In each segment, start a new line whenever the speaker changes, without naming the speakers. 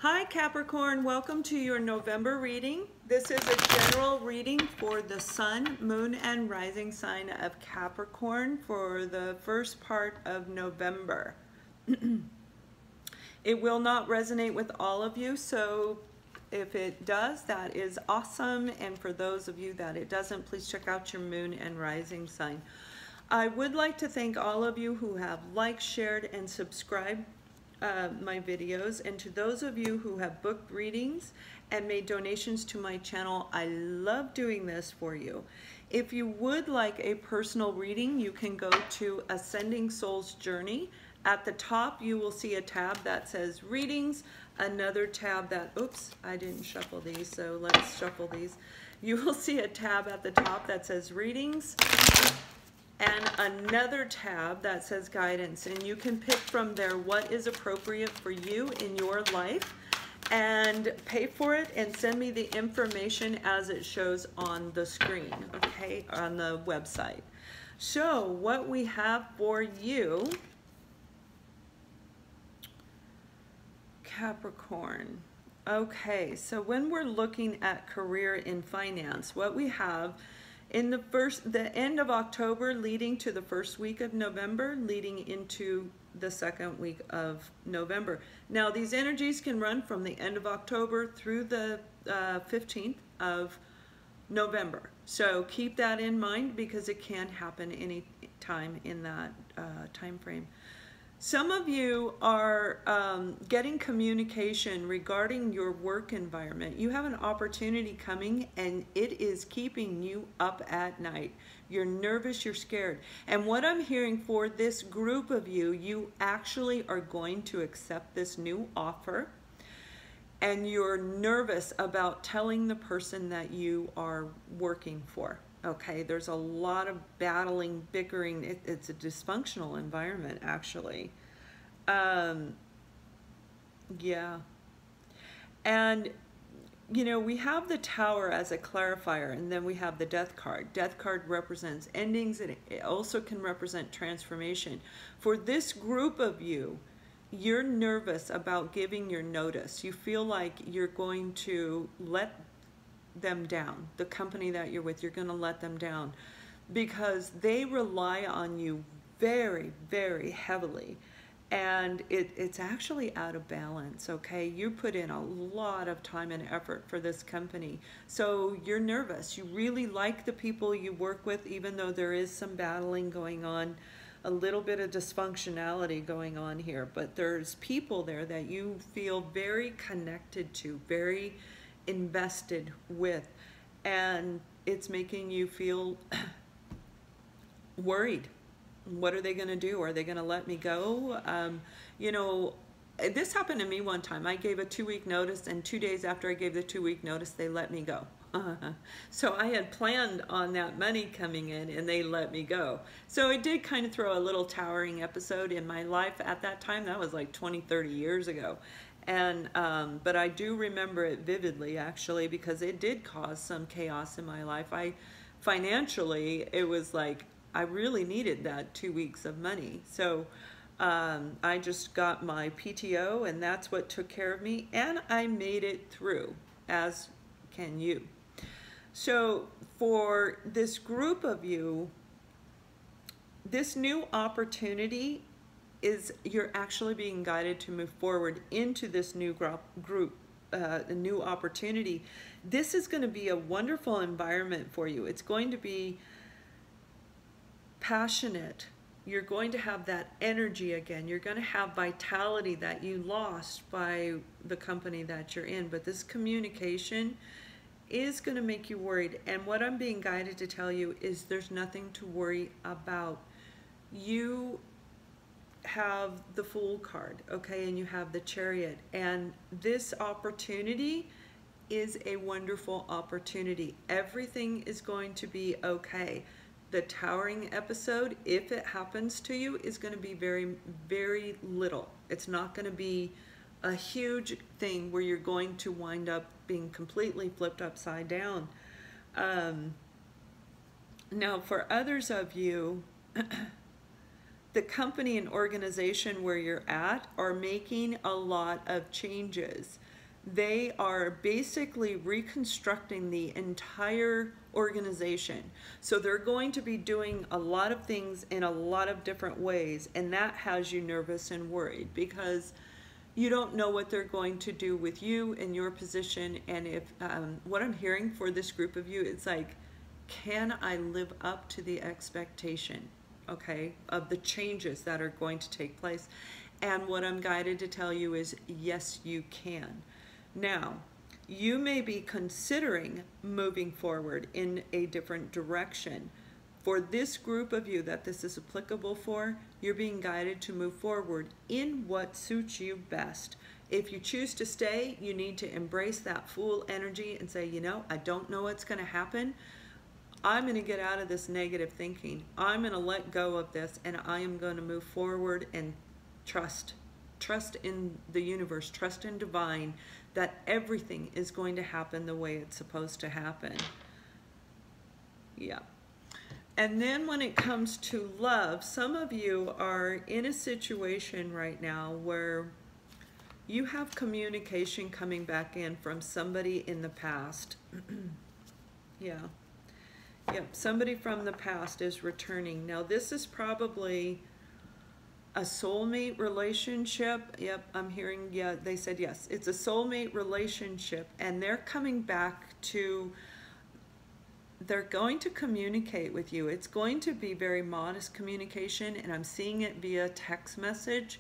Hi Capricorn, welcome to your November reading. This is a general reading for the Sun, Moon, and Rising sign of Capricorn for the first part of November. It will not resonate with all of you, so if it does, that is awesome. And for those of you that it doesn't, please check out your Moon and Rising sign. I would like to thank all of you who have liked, shared, and subscribed my videos, and to those of you who have booked readings and made donations to my channel. I love doing this for you. If you would like a personal reading, you can go to Ascending Soul's Journey. At the top you will see a tab that says readings, another tab that, oops, I didn't shuffle these, so let's shuffle these. You will see a tab at the top that says readings, and another tab that says guidance, and you can pick from there what is appropriate for you in your life and pay for it and send me the information as it shows on the screen, okay, on the website. So what we have for you, Capricorn. Okay, so when we're looking at career in finance, what we have in the end of October leading to the first week of November, leading into the second week of November. Now these energies can run from the end of October through the 15th of November. So keep that in mind because it can happen any time in that time frame. Some of you are getting communication regarding your work environment. You have an opportunity coming and it is keeping you up at night. You're nervous, you're scared. And what I'm hearing for this group of you, you actually are going to accept this new offer and you're nervous about telling the person that you are working for. Okay, there's a lot of battling, bickering. It's a dysfunctional environment, actually. Yeah. And, you know, we have the Tower as a clarifier, and then we have the Death card. Death card represents endings, and it also can represent transformation. For this group of you, you're nervous about giving your notice. You feel like you're going to let them down. The company that you're with, you're going to let them down because they rely on you very, very heavily, and it's actually out of balance. Okay, you put in a lot of time and effort for this company, so you're nervous. You really like the people you work with, even though there is some battling going on, a little bit of dysfunctionality going on here, but there's people there that you feel very connected to, very invested with, and it's making you feel worried. What are they going to do? Are they going to let me go? You know, this happened to me one time. I gave a 2-week notice, and 2 days after I gave the 2-week notice, they let me go. So I had planned on that money coming in, and they let me go. So it did kind of throw a little towering episode in my life at that time. That was like 20, 30 years ago. And but I do remember it vividly, actually, because it did cause some chaos in my life. Financially, it was like I really needed that 2 weeks of money. So I just got my PTO, and that's what took care of me, and I made it through, as can you. So for this group of you, this new opportunity is you're actually being guided to move forward into this new group, a new opportunity. This is going to be a wonderful environment for you. It's going to be passionate. You're going to have that energy again. You're going to have vitality that you lost by the company that you're in. But this communication is going to make you worried. And what I'm being guided to tell you is there's nothing to worry about. You have the Fool card, okay, and you have the Chariot, and this opportunity is a wonderful opportunity. Everything is going to be okay. The towering episode, if it happens to you, is going to be very, very little. It's not going to be a huge thing where you're going to wind up being completely flipped upside down. Now, for others of you, the company and organization where you're at are making a lot of changes. They are basically reconstructing the entire organization. So they're going to be doing a lot of things in a lot of different ways, and that has you nervous and worried because you don't know what they're going to do with you in your position. And if what I'm hearing for this group of you, it's like, can I live up to the expectation, okay, of the changes that are going to take place? And what I'm guided to tell you is, yes, you can. Now, you may be considering moving forward in a different direction. For this group of you that this is applicable for, you're being guided to move forward in what suits you best. If you choose to stay, you need to embrace that Fool energy and say, you know, I don't know what's going to happen. I'm going to get out of this negative thinking. I'm going to let go of this, and I am going to move forward and trust. Trust in the universe, trust in divine, that everything is going to happen the way it's supposed to happen. Yeah. And then when it comes to love, some of you are in a situation right now where you have communication coming back in from somebody in the past. Yeah. Yep, somebody from the past is returning. Now this is probably a soulmate relationship. Yep, I'm hearing, yeah, they said yes. It's a soulmate relationship, and they're coming back to, they're going to communicate with you. It's going to be very modest communication, and I'm seeing it via text message.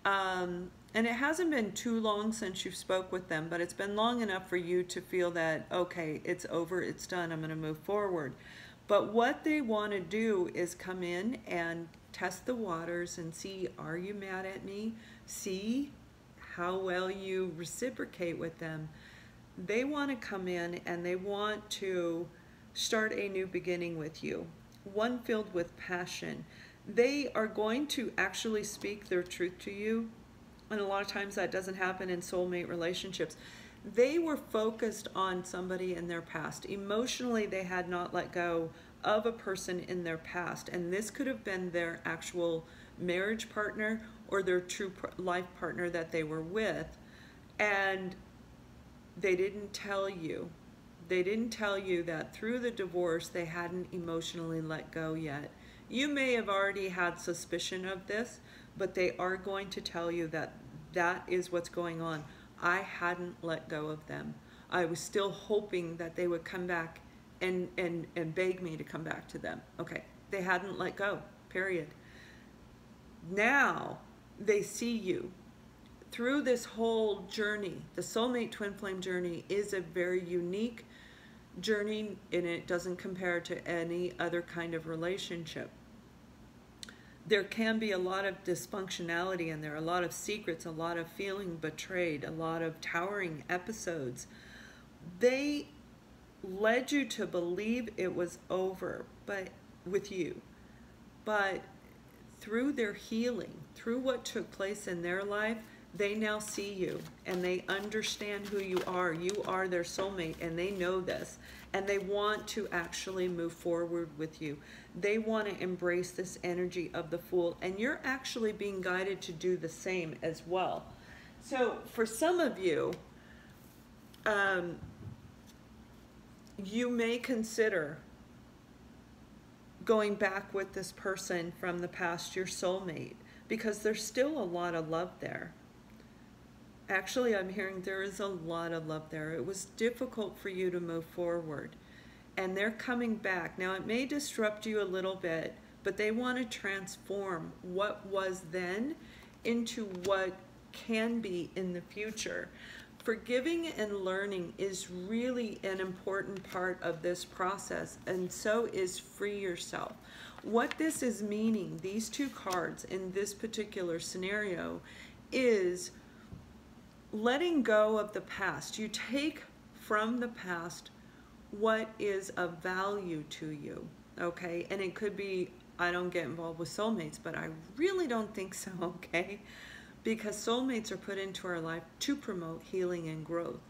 And it hasn't been too long since you spoke with them, but it's been long enough for you to feel that, okay, it's over, it's done, I'm going to move forward. But what they want to do is come in and test the waters and see, are you mad at me? See how well you reciprocate with them. They want to come in and they want to start a new beginning with you, one filled with passion. They are going to actually speak their truth to you. And a lot of times that doesn't happen in soulmate relationships. They were focused on somebody in their past. Emotionally, they had not let go of a person in their past. And this could have been their actual marriage partner or their true life partner that they were with. And they didn't tell you. They didn't tell you that through the divorce, they hadn't emotionally let go yet. You may have already had suspicion of this, but they are going to tell you that that is what's going on. I hadn't let go of them. I was still hoping that they would come back and beg me to come back to them. Okay, they hadn't let go, period. Now they see you. Through this whole journey, the soulmate twin flame journey is a very unique journey, and it doesn't compare to any other kind of relationship. There can be a lot of dysfunctionality in there, a lot of secrets, a lot of feeling betrayed, a lot of towering episodes. They led you to believe it was over, but with you. But through their healing, through what took place in their life, they now see you and they understand who you are. You are their soulmate, and they know this, and they want to actually move forward with you. They want to embrace this energy of the Fool, and you're actually being guided to do the same as well. So for some of you, you may consider going back with this person from the past, your soulmate, because there's still a lot of love there. Actually, I'm hearing there is a lot of love there. It was difficult for you to move forward, and they're coming back. Now, it may disrupt you a little bit, but they want to transform what was then into what can be in the future. Forgiving and learning is really an important part of this process, and so is free yourself. What this is meaning, these two cards in this particular scenario, is letting go of the past. You take from the past what is of value to you, okay? And it could be, I don't get involved with soulmates, but I really don't think so, okay? Because soulmates are put into our life to promote healing and growth,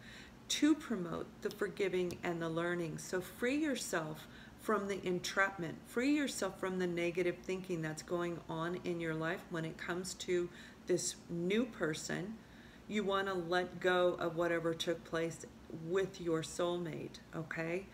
to promote the forgiving and the learning. So free yourself from the entrapment, free yourself from the negative thinking that's going on in your life when it comes to this new person. You want to let go of whatever took place with your soulmate, okay?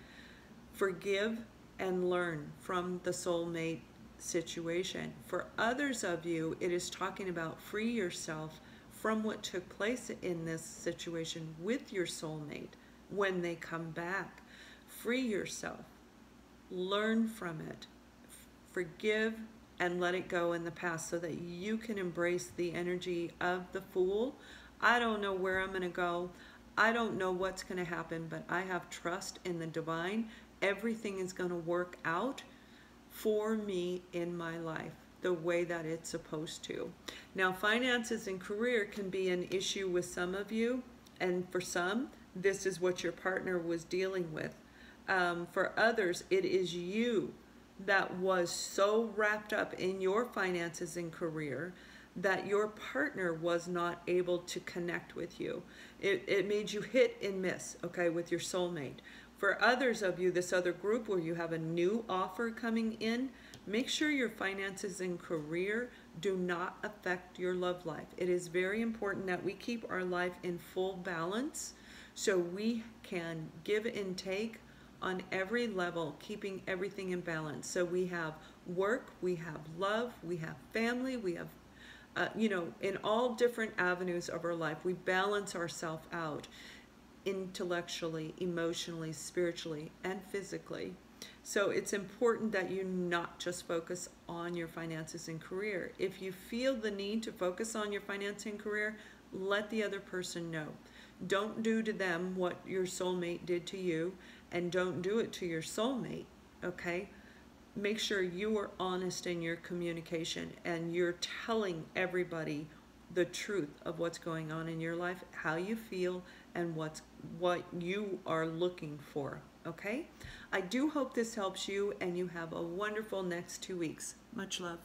Forgive and learn from the soulmate situation. For others of you, it is talking about free yourself from what took place in this situation with your soulmate when they come back. Free yourself. Learn from it. Forgive and let it go in the past so that you can embrace the energy of the Fool. I don't know where I'm going to go. I don't know what's going to happen, but I have trust in the divine. Everything is going to work out for me in my life the way that it's supposed to. Now, finances and career can be an issue with some of you, and for some, this is what your partner was dealing with. For others, it is you that was so wrapped up in your finances and career that your partner was not able to connect with you. It made you hit and miss, okay, with your soulmate. For others of you, this other group where you have a new offer coming in, make sure your finances and career do not affect your love life. It is very important that we keep our life in full balance so we can give and take on every level, keeping everything in balance. So we have work, we have love, we have family, we have, you know, in all different avenues of our life, we balance ourselves out intellectually, emotionally, spiritually, and physically. So it's important that you not just focus on your finances and career. If you feel the need to focus on your finance and career, let the other person know. Don't do to them what your soulmate did to you, and don't do it to your soulmate, okay? Make sure you are honest in your communication and you're telling everybody the truth of what's going on in your life, how you feel, and what you are looking for, okay? I do hope this helps you and you have a wonderful next 2 weeks. Much love.